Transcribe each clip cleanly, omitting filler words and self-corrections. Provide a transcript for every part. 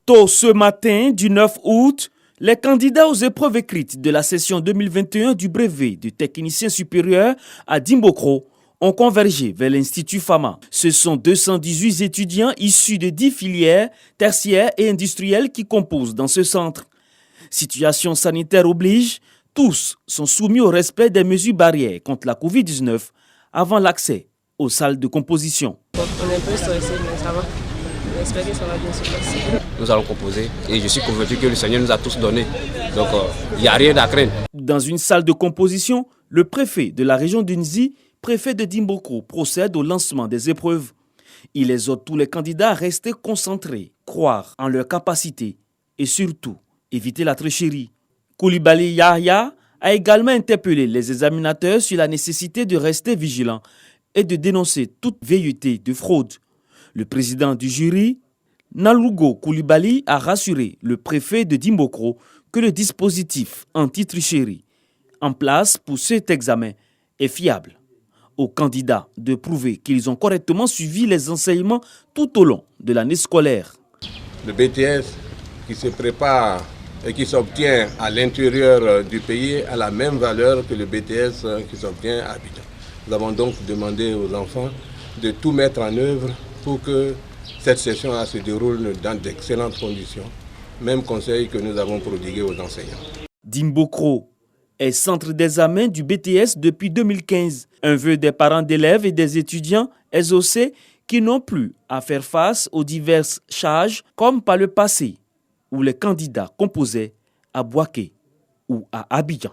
Tôt ce matin du 9 août, les candidats aux épreuves écrites de la session 2021 du brevet de technicien supérieur à Dimbokro ont convergé vers l'Institut Fama. Ce sont 218 étudiants issus de 10 filières tertiaires et industrielles qui composent dans ce centre. Situation sanitaire oblige, tous sont soumis au respect des mesures barrières contre la Covid-19 avant l'accès aux salles de composition. On est un peu stressé, mais ça va. J'espère que ça va bien se passer. Nous allons composer et je suis convaincu que le Seigneur nous a tous donné. Donc il n'y a rien à craindre. Dans une salle de composition, le préfet de la région d'Unzi, préfet de Dimbokro, procède au lancement des épreuves. Il exhorte tous les candidats à rester concentrés, croire en leurs capacités et surtout éviter la tricherie. Koulibaly Yahya a également interpellé les examinateurs sur la nécessité de rester vigilants et de dénoncer toute velléité de fraude. Le président du jury, Nalugo Koulibaly, a rassuré le préfet de Dimbokro que le dispositif anti-tricherie en place pour cet examen est fiable. Aux candidats de prouver qu'ils ont correctement suivi les enseignements tout au long de l'année scolaire. Le BTS qui se prépare et qui s'obtient à l'intérieur du pays a la même valeur que le BTS qui s'obtient à Abidjan. Nous avons donc demandé aux enfants de tout mettre en œuvre pour que cette session se déroule dans d'excellentes conditions. Même conseil que nous avons prodigué aux enseignants. Dimbokro est centre d'examen du BTS depuis 2015. Un vœu des parents d'élèves et des étudiants exaucés qui n'ont plus à faire face aux diverses charges comme par le passé où les candidats composaient à Bouaké ou à Abidjan.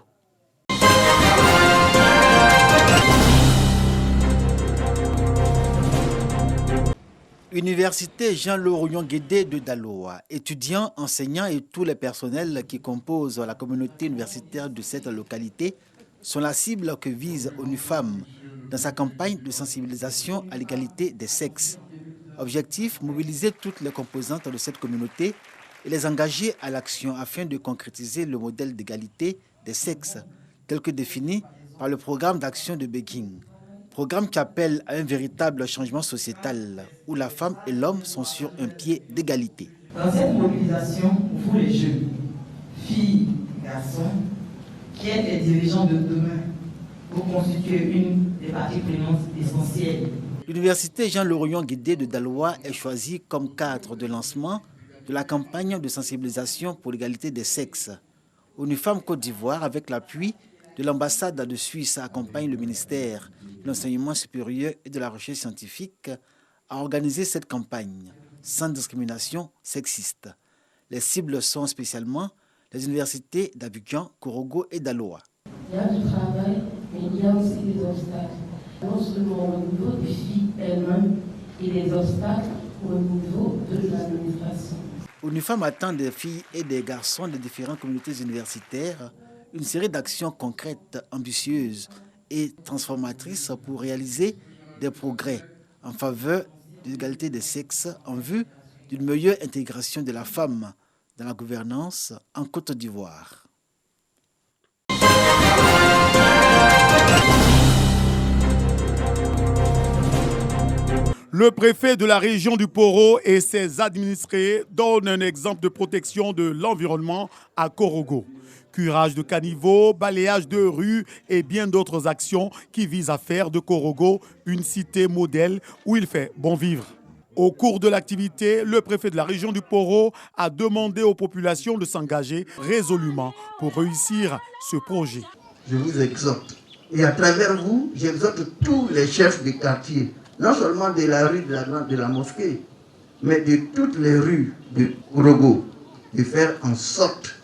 Université Jean-Laurent Guédé de Daloa, étudiants, enseignants et tous les personnels qui composent la communauté universitaire de cette localité sont la cible que vise ONU Femmes dans sa campagne de sensibilisation à l'égalité des sexes. Objectif, mobiliser toutes les composantes de cette communauté et les engager à l'action afin de concrétiser le modèle d'égalité des sexes tel que défini par le programme d'action de Beijing. Programme qui appelle à un véritable changement sociétal où la femme et l'homme sont sur un pied d'égalité. Dans cette mobilisation, vous les jeunes, filles, garçons, qui êtes les dirigeants de demain, vous constituez une des parties prenantes essentielles. L'université Jean-Laurent Guédé de Daloa est choisie comme cadre de lancement de la campagne de sensibilisation pour l'égalité des sexes. ONU Femmes Côte d'Ivoire, avec l'appui de l'ambassade de Suisse, accompagne le ministère de l'enseignement supérieur et de la recherche scientifique à organiser cette campagne sans discrimination sexiste. Les cibles sont spécialement les universités d'Abidjan, Korogo et Daloa. Il y a du travail, mais il y a aussi des obstacles. Non seulement au niveau des filles elles-mêmes et des obstacles au niveau de l'administration. ONU Femmes attend des filles et des garçons des différentes communautés universitaires une série d'actions concrètes, ambitieuses et transformatrices pour réaliser des progrès en faveur de l'égalité des sexes en vue d'une meilleure intégration de la femme dans la gouvernance en Côte d'Ivoire. Le préfet de la région du Poro et ses administrés donnent un exemple de protection de l'environnement à Korogo. Curage de caniveaux, balayage de rues et bien d'autres actions qui visent à faire de Korogo une cité modèle où il fait bon vivre. Au cours de l'activité, le préfet de la région du Poro a demandé aux populations de s'engager résolument pour réussir ce projet. Je vous exhorte, et à travers vous, j'exhorte tous les chefs de quartier, non seulement de la rue de la mosquée, mais de toutes les rues de Korogo, de faire en sorte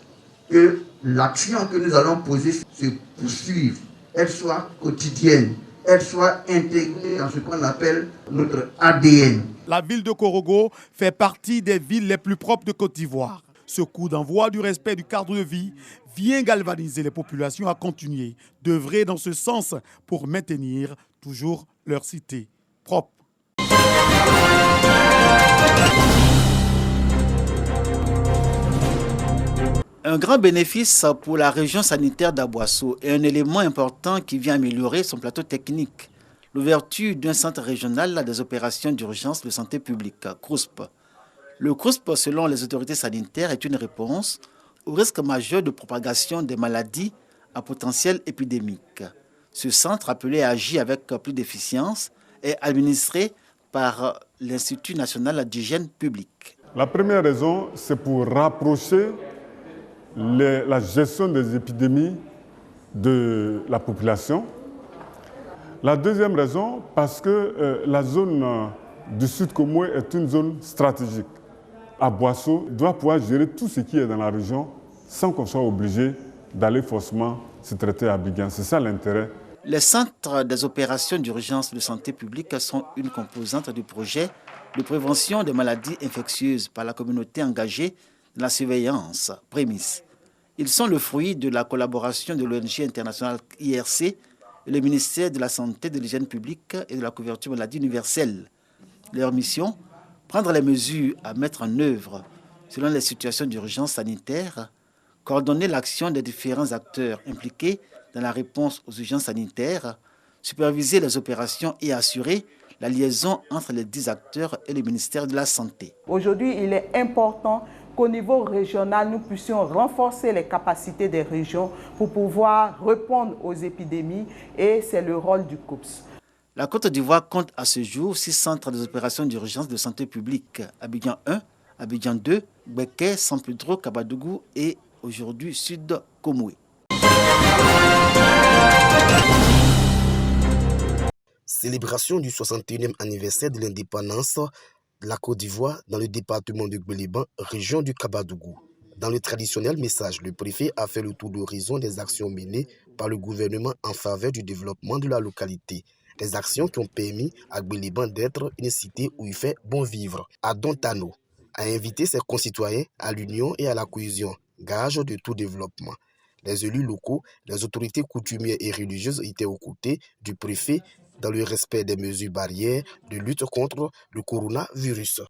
que l'action que nous allons poser se poursuive, elle soit quotidienne, elle soit intégrée dans ce qu'on appelle notre ADN. La ville de Korogo fait partie des villes les plus propres de Côte d'Ivoire. Ce coup d'envoi du respect du cadre de vie vient galvaniser les populations à continuer d'œuvrer dans ce sens pour maintenir toujours leur cité propre. Un grand bénéfice pour la région sanitaire d'Aboasso et un élément important qui vient améliorer son plateau technique. L'ouverture d'un centre régional des opérations d'urgence de santé publique, CROUSP. Le CRUSP, selon les autorités sanitaires, est une réponse au risque majeur de propagation des maladies à potentiel épidémique. Ce centre, appelé à agir avec plus d'efficience, est administré par l'Institut national d'hygiène publique. La première raison, c'est pour rapprocher la gestion des épidémies de la population. La deuxième raison, parce que la zone du Sud Comoé est une zone stratégique. À Boisseau doit pouvoir gérer tout ce qui est dans la région sans qu'on soit obligé d'aller forcément se traiter à Abidjan. C'est ça l'intérêt. Les centres des opérations d'urgence de santé publique sont une composante du projet de prévention des maladies infectieuses par la communauté engagée dans la surveillance, Prémisse. Ils sont le fruit de la collaboration de l'ONG internationale IRC et le ministère de la Santé, de l'Hygiène publique et de la couverture maladie universelle. Leur mission, prendre les mesures à mettre en œuvre selon les situations d'urgence sanitaire, coordonner l'action des différents acteurs impliqués dans la réponse aux urgences sanitaires, superviser les opérations et assurer la liaison entre les 10 acteurs et le ministère de la Santé. Aujourd'hui, il est important qu'au niveau régional, nous puissions renforcer les capacités des régions pour pouvoir répondre aux épidémies et c'est le rôle du COUPS. La Côte d'Ivoire compte à ce jour 6 centres des opérations d'urgence de santé publique. Abidjan 1, Abidjan 2, Beké, San Pedro, Kabadougou et aujourd'hui Sud Comoé. Célébration du 61e anniversaire de l'indépendance de la Côte d'Ivoire dans le département de Gbeliban, région du Kabadougou. Dans le traditionnel message, le préfet a fait le tour d'horizon des actions menées par le gouvernement en faveur du développement de la localité. Des actions qui ont permis à Gbeliban d'être une cité où il fait bon vivre. Adon Tano a invité ses concitoyens à l'union et à la cohésion, gage de tout développement. Les élus locaux, les autorités coutumières et religieuses étaient aux côtés du préfet dans le respect des mesures barrières de lutte contre le coronavirus.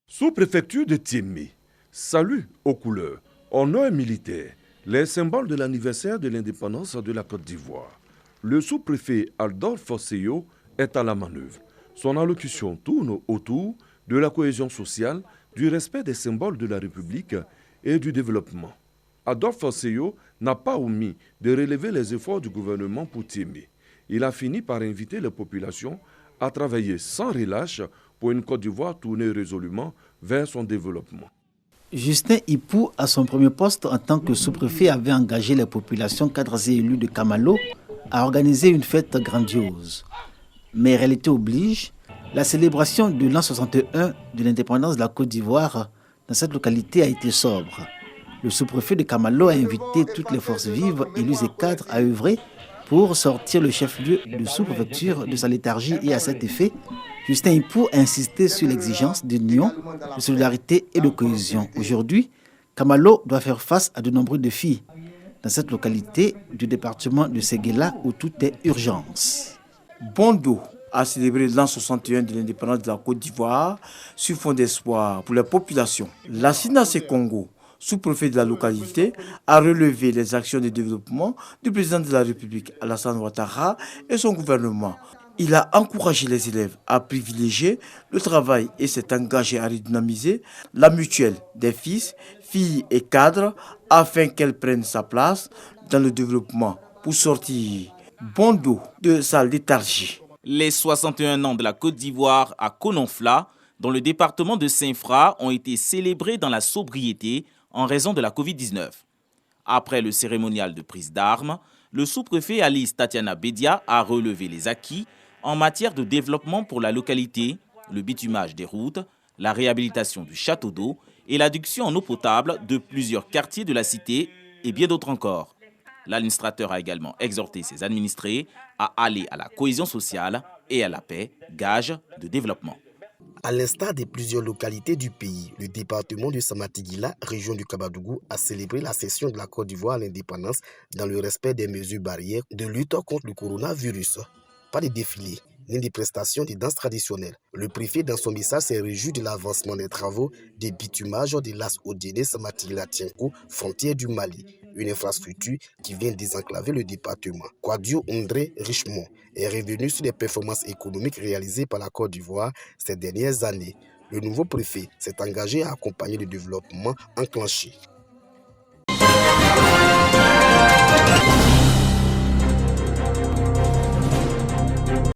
Sous-préfecture de Tiémé, salut aux couleurs, honneur militaire, les symboles de l'anniversaire de l'indépendance de la Côte d'Ivoire. Le sous-préfet Adolphe Seyo est à la manœuvre. Son allocution tourne autour de la cohésion sociale, du respect des symboles de la République et du développement. Adolphe Seyo n'a pas omis de relever les efforts du gouvernement pour Tiémé. Il a fini par inviter les populations à travailler sans relâche pour une Côte d'Ivoire tournée résolument vers son développement. Justin Ipou, à son premier poste en tant que sous-préfet, avait engagé les populations cadres et élus de Kamalo à organiser une fête grandiose. Mais réalité oblige, la célébration de l'an 61 de l'indépendance de la Côte d'Ivoire dans cette localité a été sobre. Le sous-préfet de Kamalo a invité toutes les forces vives, élus et cadres à œuvrer pour sortir le chef-lieu de sous-préfecture de sa léthargie et à cet effet, Justin Ipou a insisté sur l'exigence d'union, de solidarité et de cohésion. Aujourd'hui, Kamalo doit faire face à de nombreux défis dans cette localité du département de Séguéla où tout est urgence. Bondo a célébré l'an 61 de l'indépendance de la Côte d'Ivoire sur fond d'espoir pour les populations. La SINAC Congo, sous-préfet de la localité, a relevé les actions de développement du président de la République, Alassane Ouattara, et son gouvernement. Il a encouragé les élèves à privilégier le travail et s'est engagé à redynamiser la mutuelle des fils, filles et cadres afin qu'elle prenne sa place dans le développement pour sortir Bondo de sa léthargie. Les 61 ans de la Côte d'Ivoire à Kononfla, dans le département de Saint-Fra, ont été célébrés dans la sobriété en raison de la Covid-19. Après le cérémonial de prise d'armes, le sous-préfet Alice Tatiana Bedia a relevé les acquis en matière de développement pour la localité, le bitumage des routes, la réhabilitation du château d'eau et l'adduction en eau potable de plusieurs quartiers de la cité et bien d'autres encore. L'administrateur a également exhorté ses administrés à aller à la cohésion sociale et à la paix, gage de développement. À l'instar de plusieurs localités du pays, le département de Samatigila, région du Kabadougou, a célébré la cession de la Côte d'Ivoire à l'indépendance dans le respect des mesures barrières de lutte contre le coronavirus. Pas de défilé, ni des prestations de danse traditionnelles. Le préfet, dans son message, s'est réjoui de l'avancement des travaux de bitumage de l'As Odiené Samatigila Tienko, frontière du Mali, une infrastructure qui vient désenclaver le département. Kwadio André Richemont est revenu sur les performances économiques réalisées par la Côte d'Ivoire ces dernières années. Le nouveau préfet s'est engagé à accompagner le développement enclenché.